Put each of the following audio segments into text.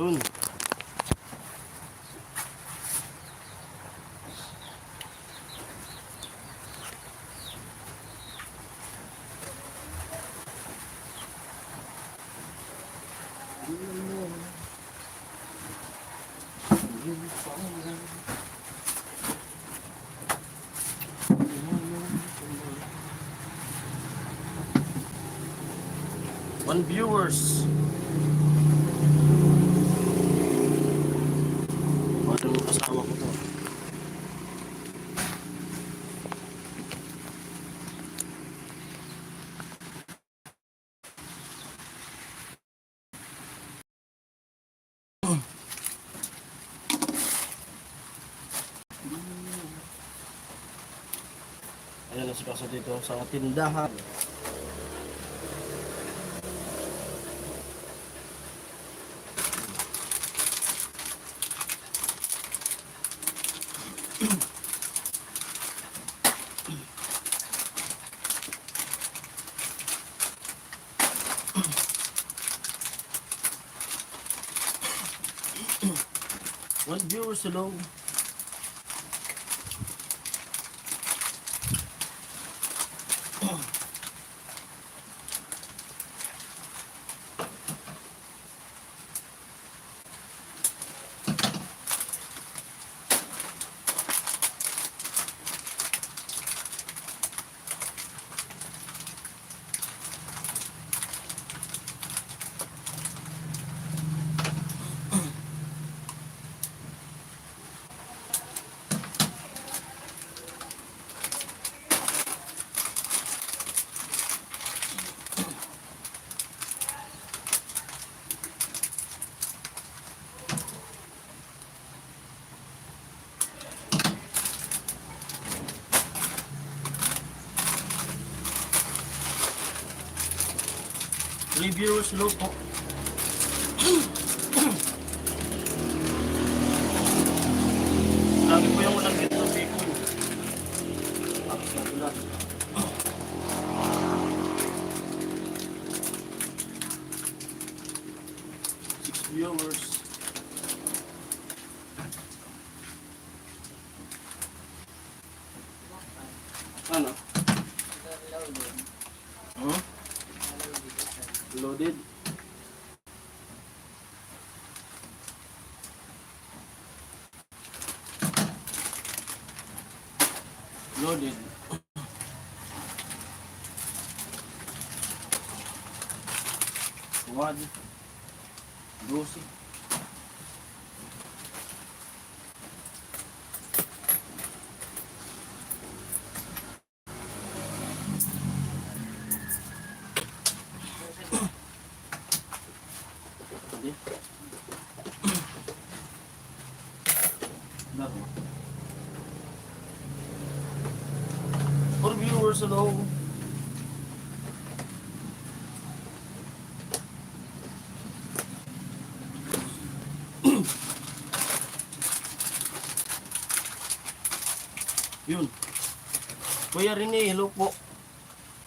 Yun. One viewers. Ano yung kasama ko to? Ayan na si Kaso dito sa tindahan. One viewers hello. Reviewers hello po. Lagi po yung ulang dito bacon. Six viewers. Ano? Loaded. Loaded. Wad. 12. For viewers hello. Yun. Kuya Rene, hello po.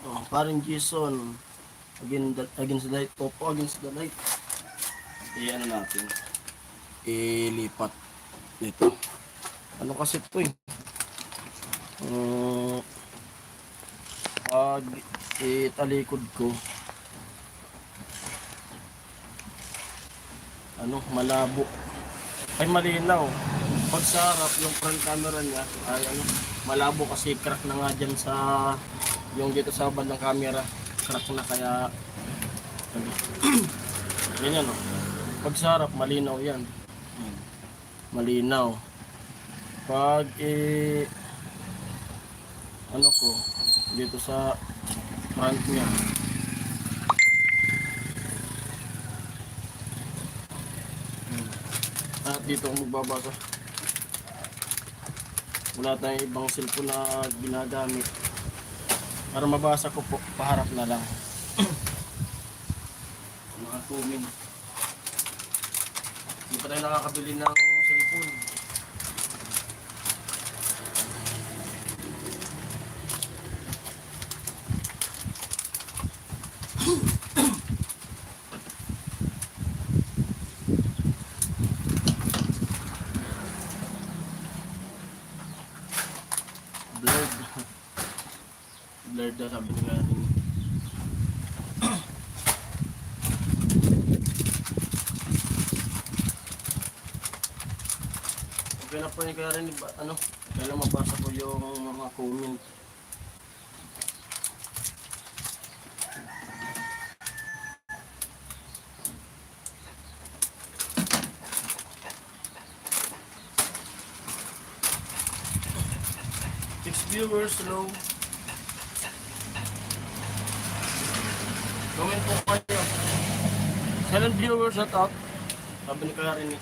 Oh, parang Jason. Against the light. Opo, against the light. Ano natin. Ilipat. Dito. Ano kasi ito eh. Pag italikod ko. Malabo. Ay malinaw. Pag sa harap, yung front camera niya ay malabo kasi crack na nga dyan sa yung dito sa bandang camera. Crack na kaya ganyan o. Pag sa harap, malinaw yan. Malinaw. Pag ko dito sa front niya at dito ako magbabasa. Wala tayong ibang cellphone na ginagamit para mabasa ko po, paharap na lang. Mga tumin. Hindi pa tayo nakakabili ng cellphone. blurred. Blurred daw sabi nila rin. Okay na po ni kaya rin, ano, kailan mabasa ko yung mga comment. Viewers, hello. Comment po kayo. Silent viewers, shout out. Sabi ni kaya rin eh.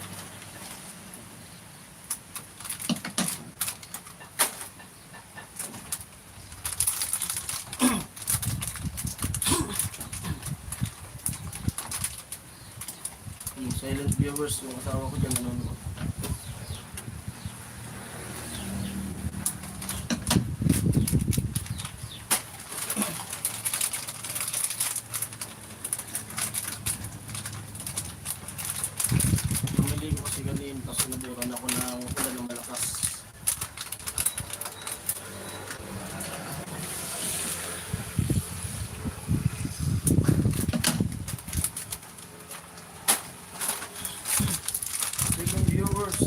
Silent viewers, yung asawa ko dyan nanonood. Kasi naburan ako ng ulan ng malakas. Second viewers.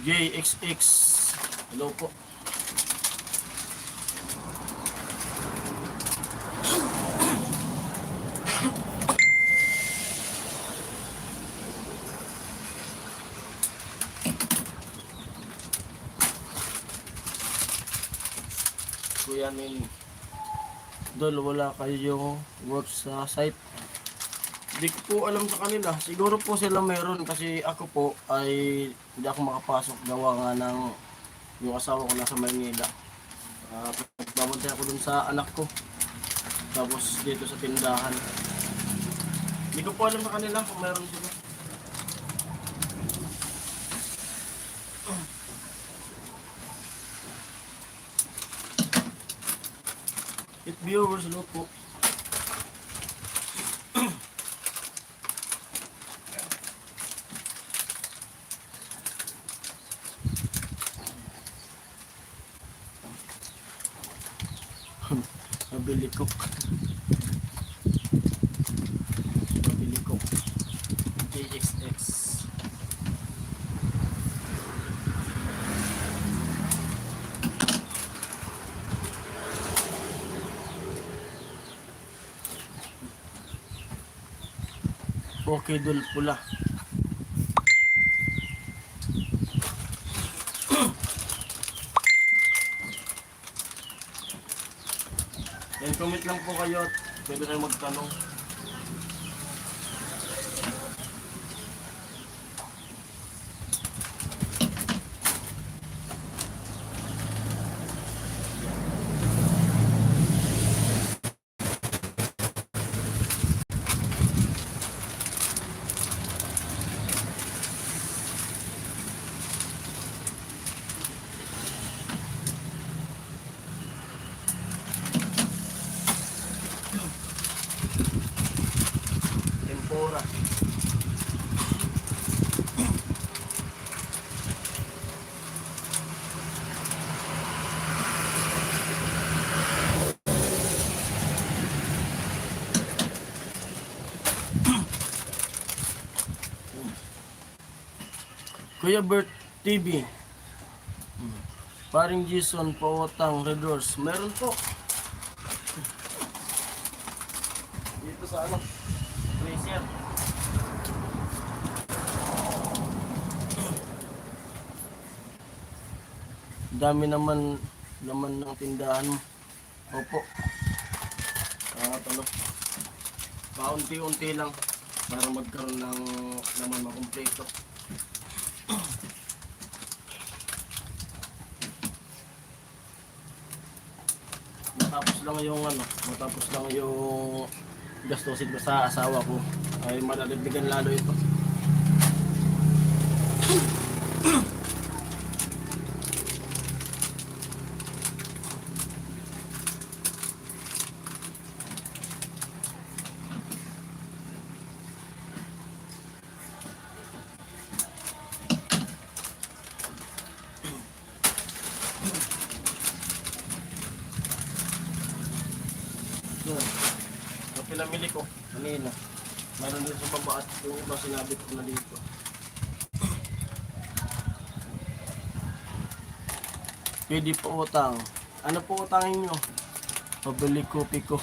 JXX. Hello po. Kuya Min, Dol, wala kayong work sa site? Hindi ko po alam sa kanila. Siguro po sila meron kasi ako po ay hindi ako makapasok gawa nga ng yung asawa ko nasa Maynila. Babantay ako dun sa anak ko. Tapos dito sa tindahan. Hindi ko po alam sa kanila kung meron sila. It viewers, hello po. Mabili ko. Mabili ko. JXX. Okay, Dul, pula. Yan, comment lang po kayo at pwede kayo magtanong. Tempura. Kuya Bert TV. Paring Jason, Pawatang, Red Doors. Meron po. Dito sa ano? Glacier. Dami naman ng tindahan mo. Opo. Ano? Paunti-unti lang para magkaroon ng laman makumpleto. Matapos lang yung gastusin ko sa asawa ko ay madadagdagan lalo ito. Yan. Yung pinamili ko kanina. Mayroon din sa baba at yung iba sinabi ko na dito. Pwede po utang. Ano po utangin nyo? Pabili kopi ko.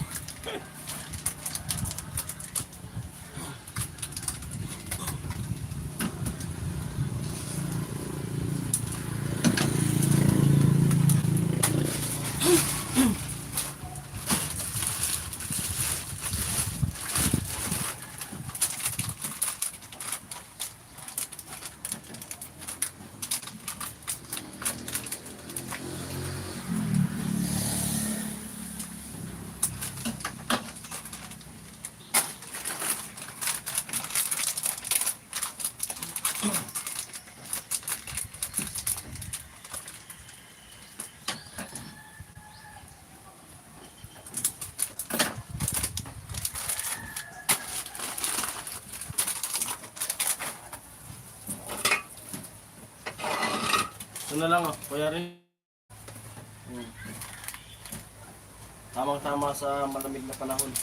Ito na lang kuya rin. Tamang-tama sa malamig na panahon.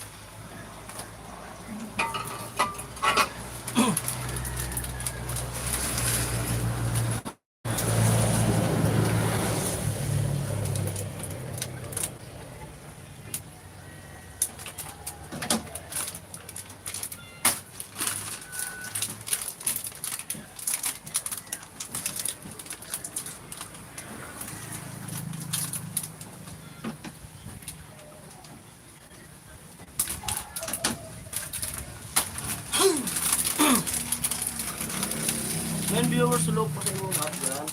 Ngayon viewers, sulog po sa inyong lahat yan.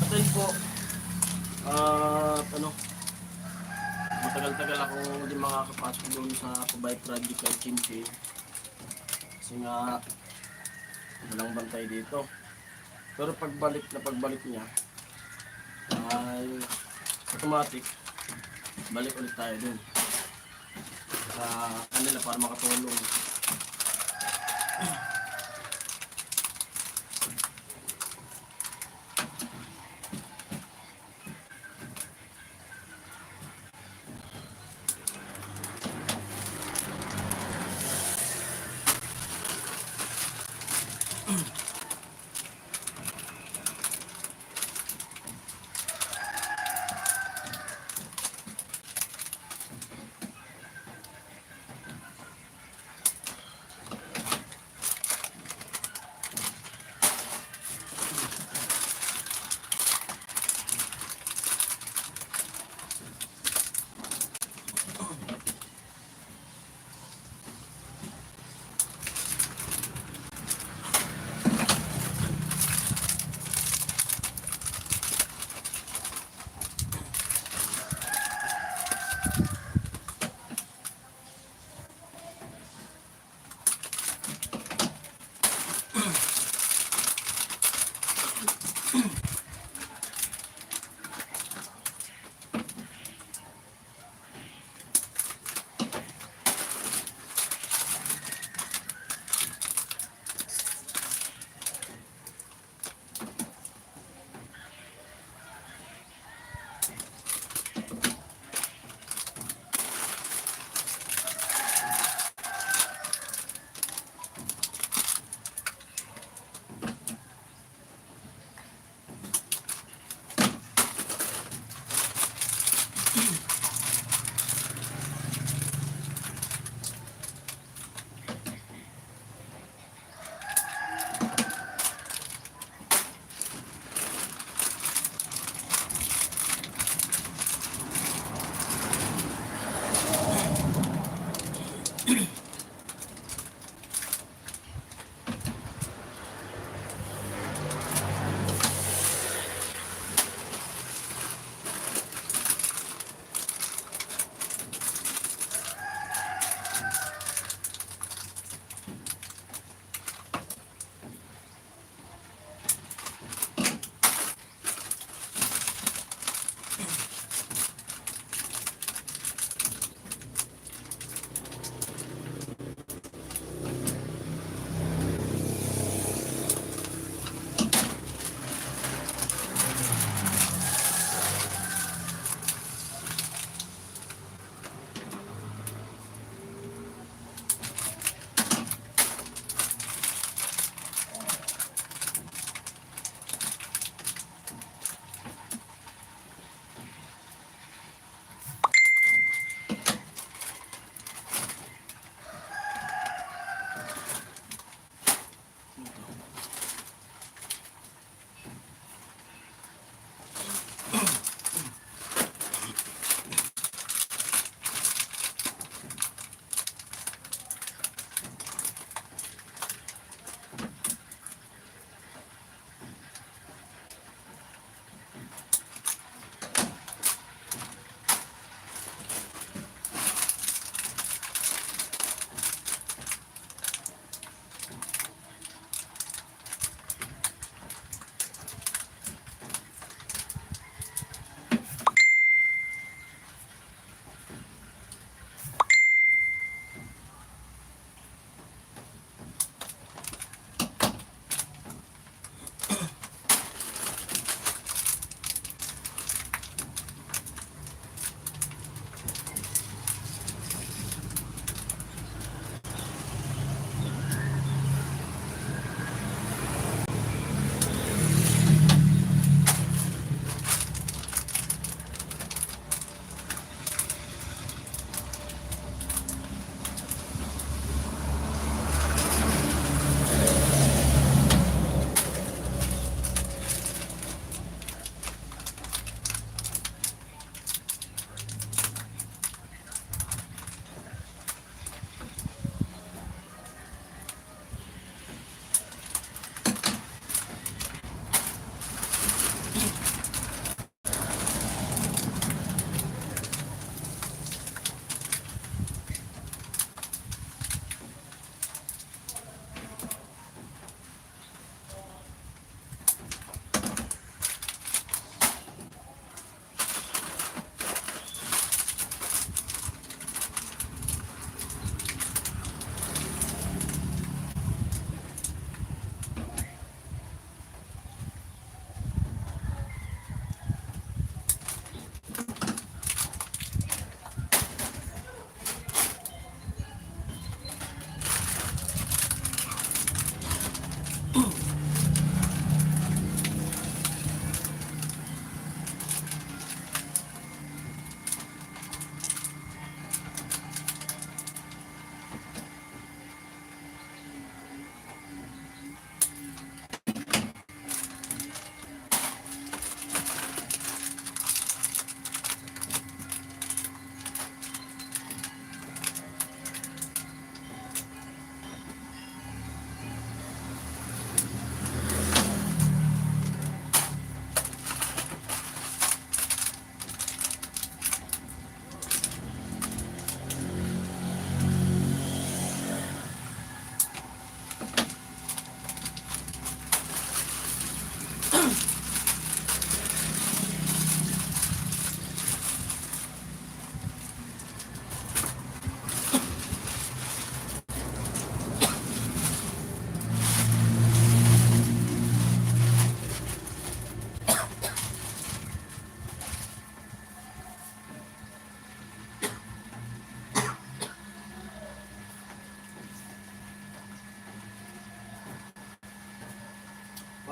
At po, ano, matagal-tagal akong hindi makakapasok doon sa Pabay Project kay Chinchi. Kasi nga, walang bantay dito. Pero pagbalik niya, ay automatic, balik ulit tayo dun sa kanila para makatulong.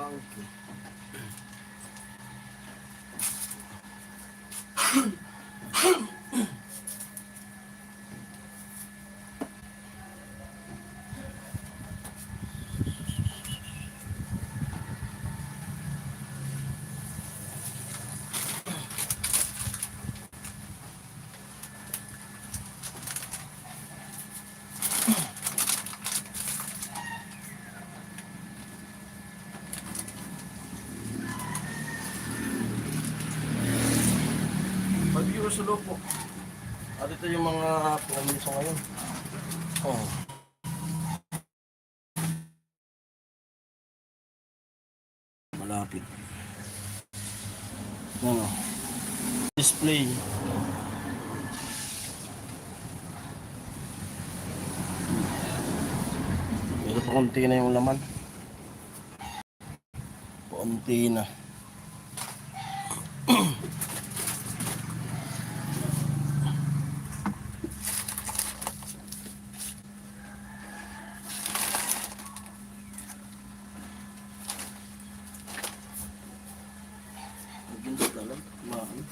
monkey. Pag-viewers sa loob po. At ito yung mga pinamili sa ngayon. Oh. Malapit. Ano? Display. Ito pa konti na yung laman. Konti na. Against the light, man.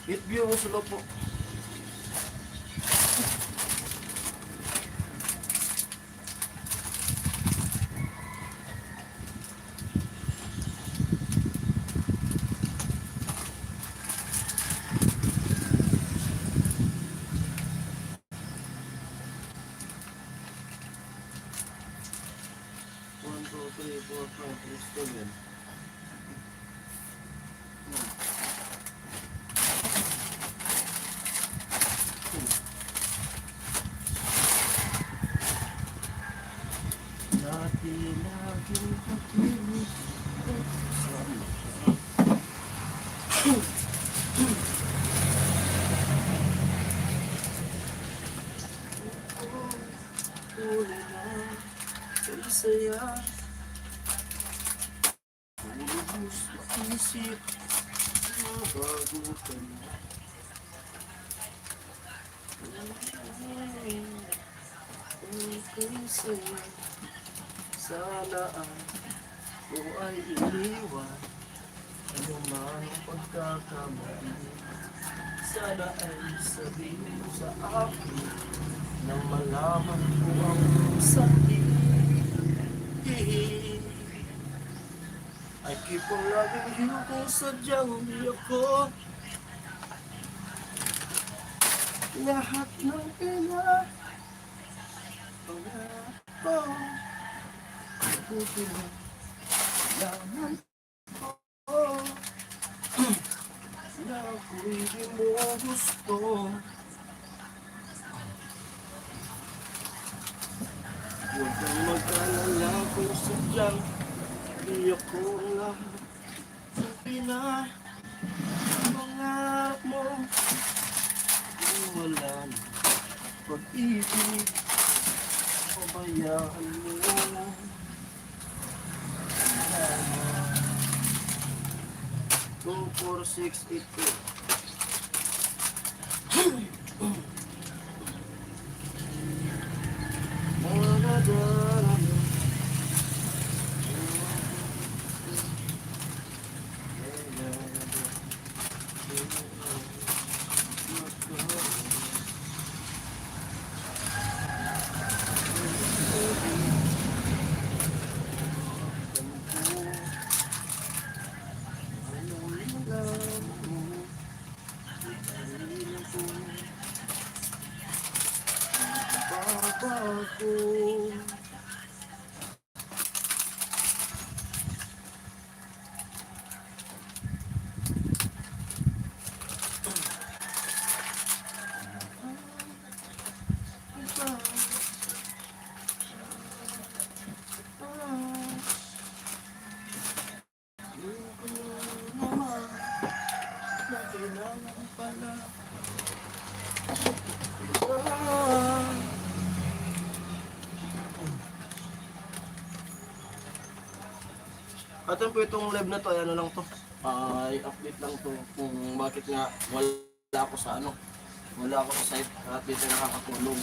Hit view mo sa loob po. One, two, three, four, five, six, seven. Dati laging pag-ibig kasama. Uli na kay saya. Lubos maisip na bago ka na. Kay saya. Sana ako ay iniwan, ano man ang pagkakamali. Sana ay sabihin mo sa akin na malaman ko ang sakit. I keep on loving you kung sadyang di ako lahat ng kailangan ko. Laman ko na ako'y di mo gusto. Huwag kang mag-alala kung sadyang di ako lahat ng pinapangarap mo. Kung wala na pag-ibig, pabayaan mo. 2, 4, 6, 8, 2. ko. At yun po itong live na to, ay ano lang to, ay update lang to kung bakit nga wala ako sa ano, wala ako sa site at dito nakakatulong.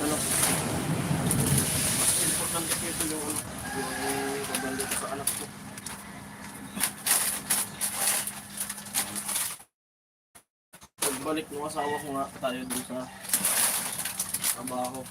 Ano, mas importante po ito yung ano, yung babalik sa anak ko. Pagbalik ng asawa ko nga tayo dun sa trabaho.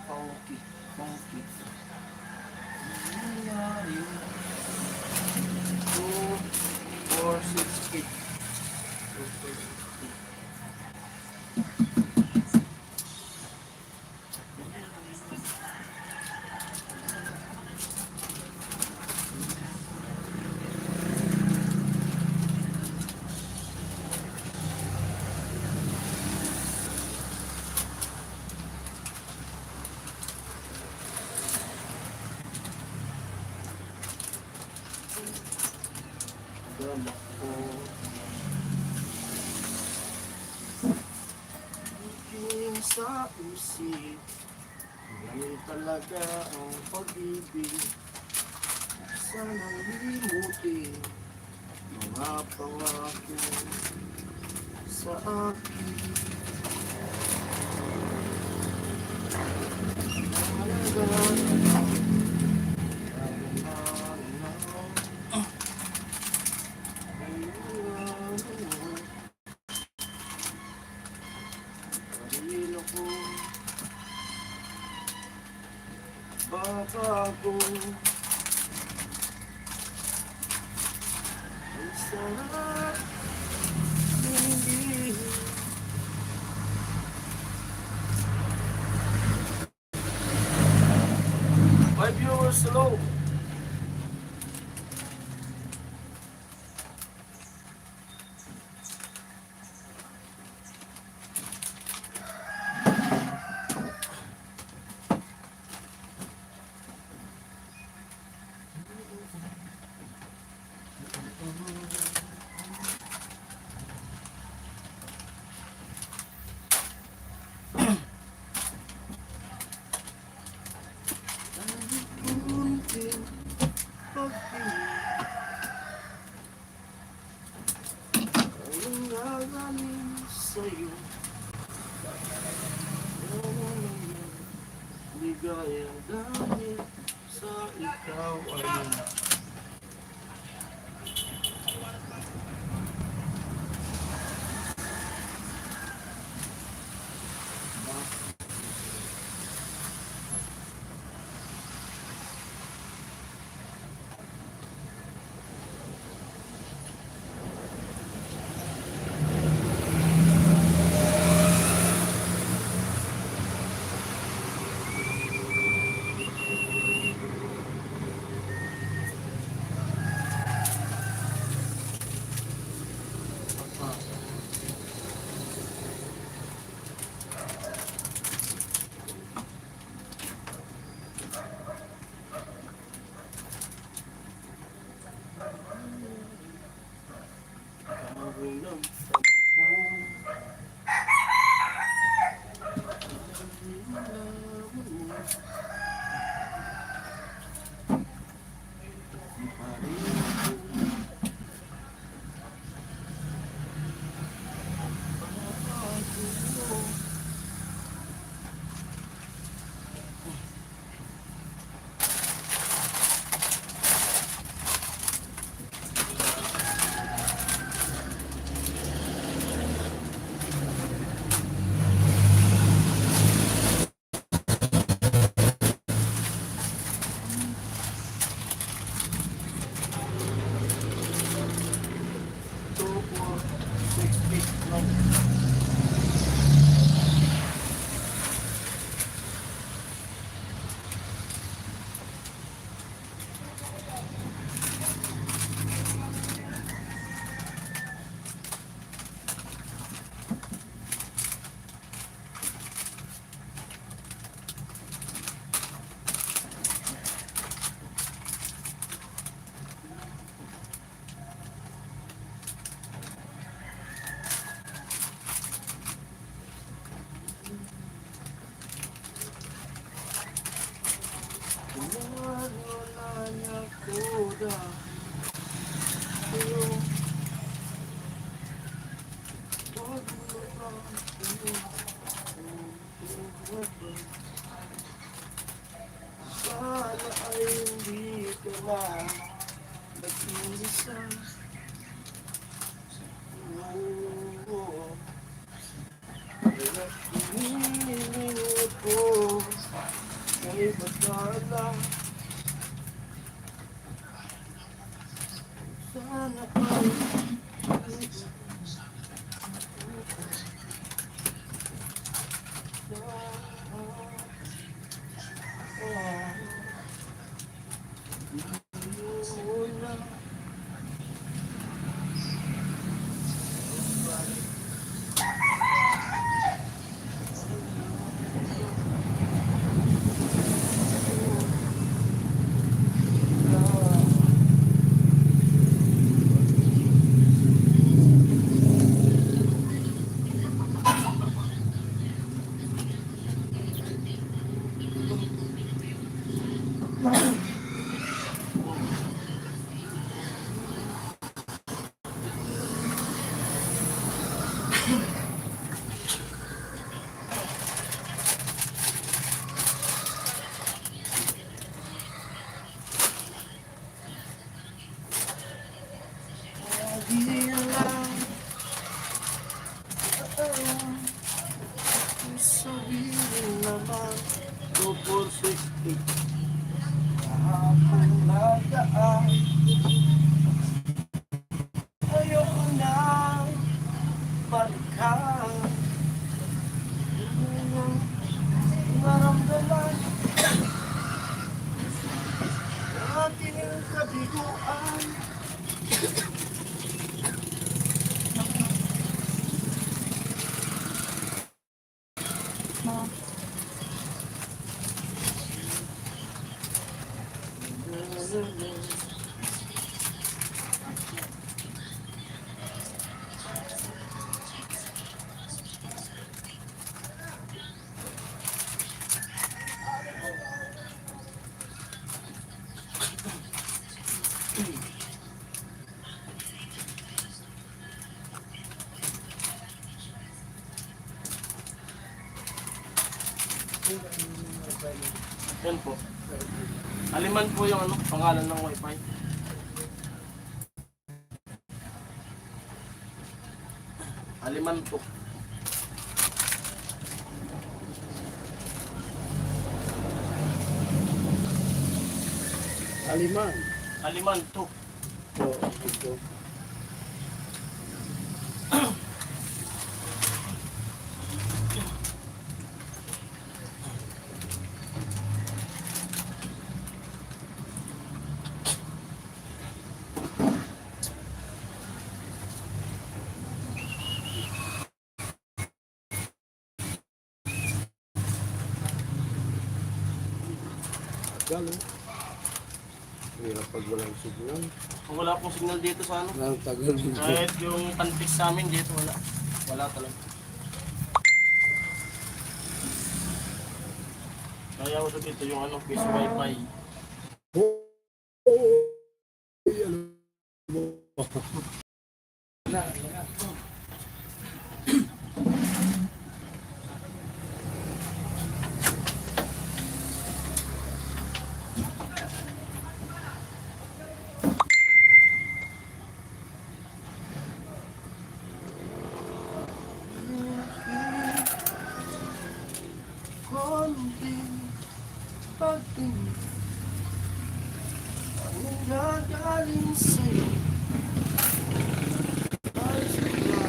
Funky, funky. Nangyari. 2, 4, 6, 8. Drama ko. Aking sa isip, ganun talaga ang pag-ibig. Sana'y limutin mga pangako sa akin. Baka kung ang sarap hindi 5 viewers slow. Kunting pag-ibig ang gagaling sa'yo. Ligaya dahil sa ikaw ay Sana ay hindi ka na nag-iisa. Oo. Kaya hinihiling ko may pagkala. Sana ay di lang sabihin naman 2, 4, 6, 8 kahapon nagaan ayoko na balikan naramdaman ang ating kabiguan. Yan po. Aliman po yung ano, pangalan ng wifi. Aliman po. Aliman. Aliman to. Oo, ito. Tagal, eh. Hirap pag walang signal. Wala pong signal dito sa ano. Ang tagal dito. Kahit yung pantik sa amin dito wala. Wala talaga. Kaya ako dito yung ano, piso wifi. Ano mo? Na. Konting pagtingin ang nanggagaling sa'yo ay sigla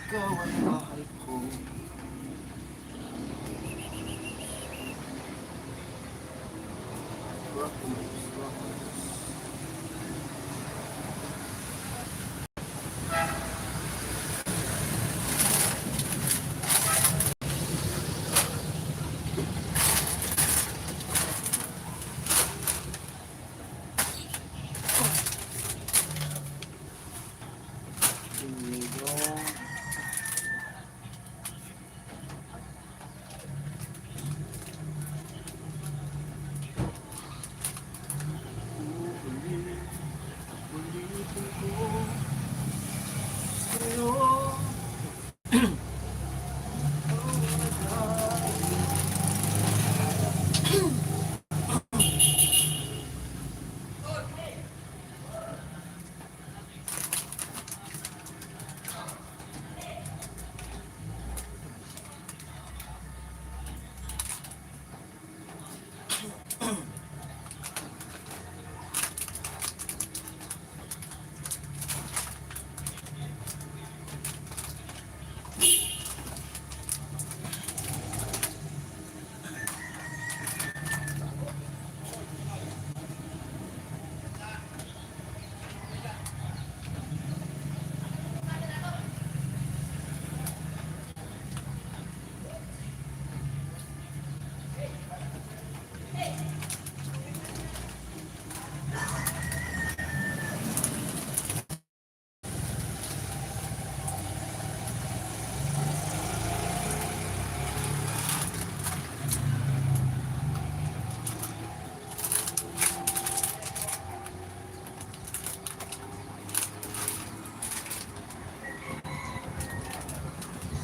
ikaw ay mahal ko.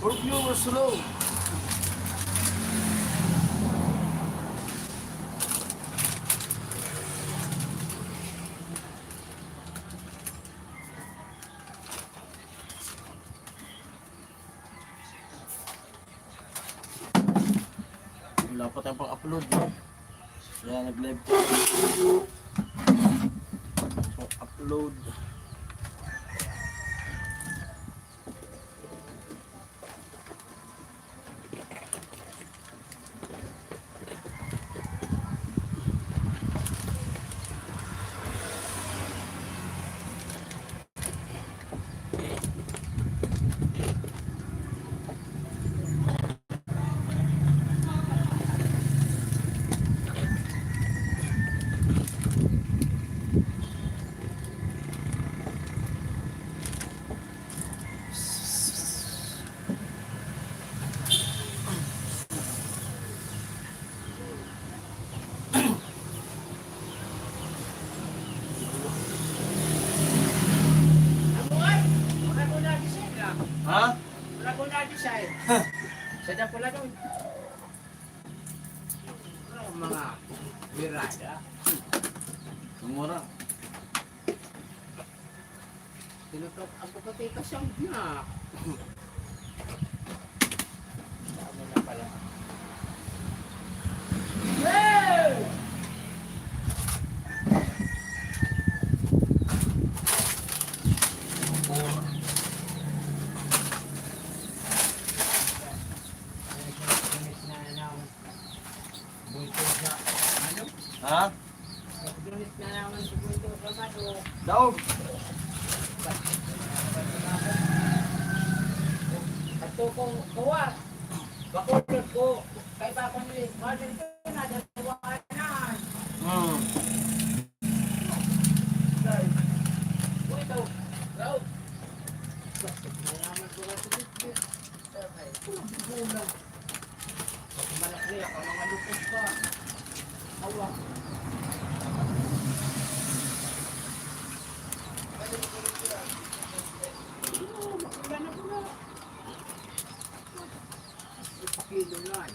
For viewers row. Wala pa tayong pang-upload. Kaya nag-live ko. Pang-upload. Ha? Wala ko na design. Sadya ko lang doon. Mga birada. Mura. Tinutok ako pati kasang na. Ano na pala. Hey! Ha? Pagdulit na naman sa punto sa mato. Daog. At to kong kuwa. Bakulot ko. Kay Papa Nilis. Mahal ito na. Dalawa na. Ito. Raw. Nalaman ko na ito. Kulang. Malaki ako mga lupos pa. Awa. Kilo lang.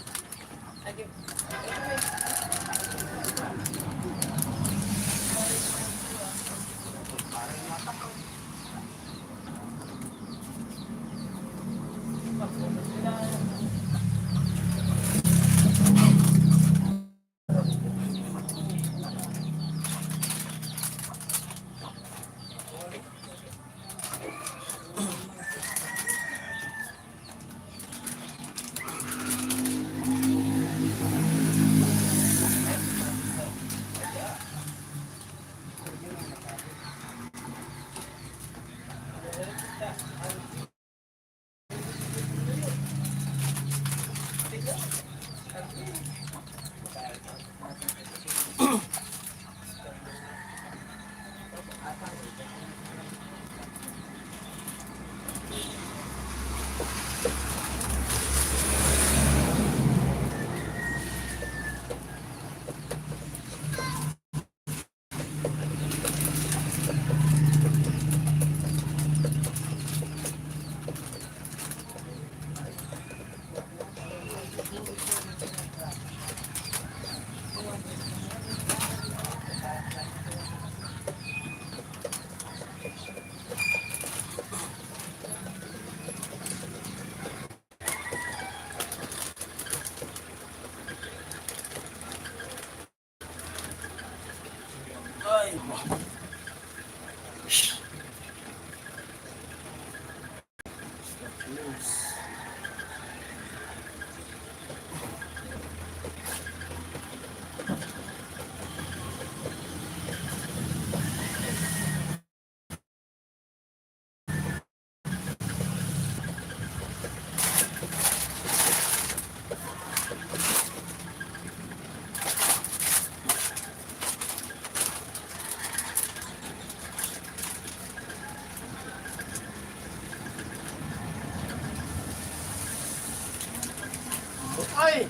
Hoy!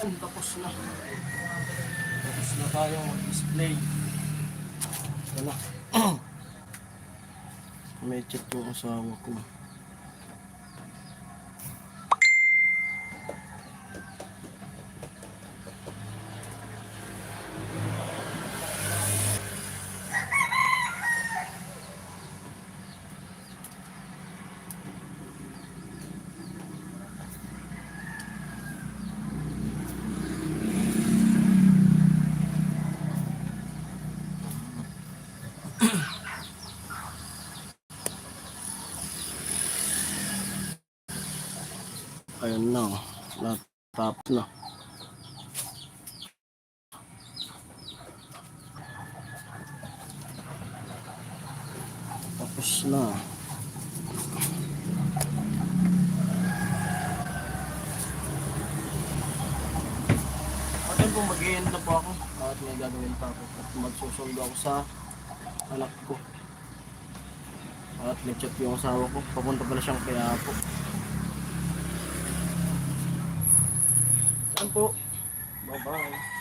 Ay, tapos na. Tapos na tayong mag-display. Wala. May chat yung asawa ko. Ayun na. Natapos na. Tapos na. At po mag-i-end na po ako at may gagawin pa ako at magsusundo ako sa anak ko at nag-chat yung asawa ko, papunta pala siyang kaya po. Yan po, bye bye.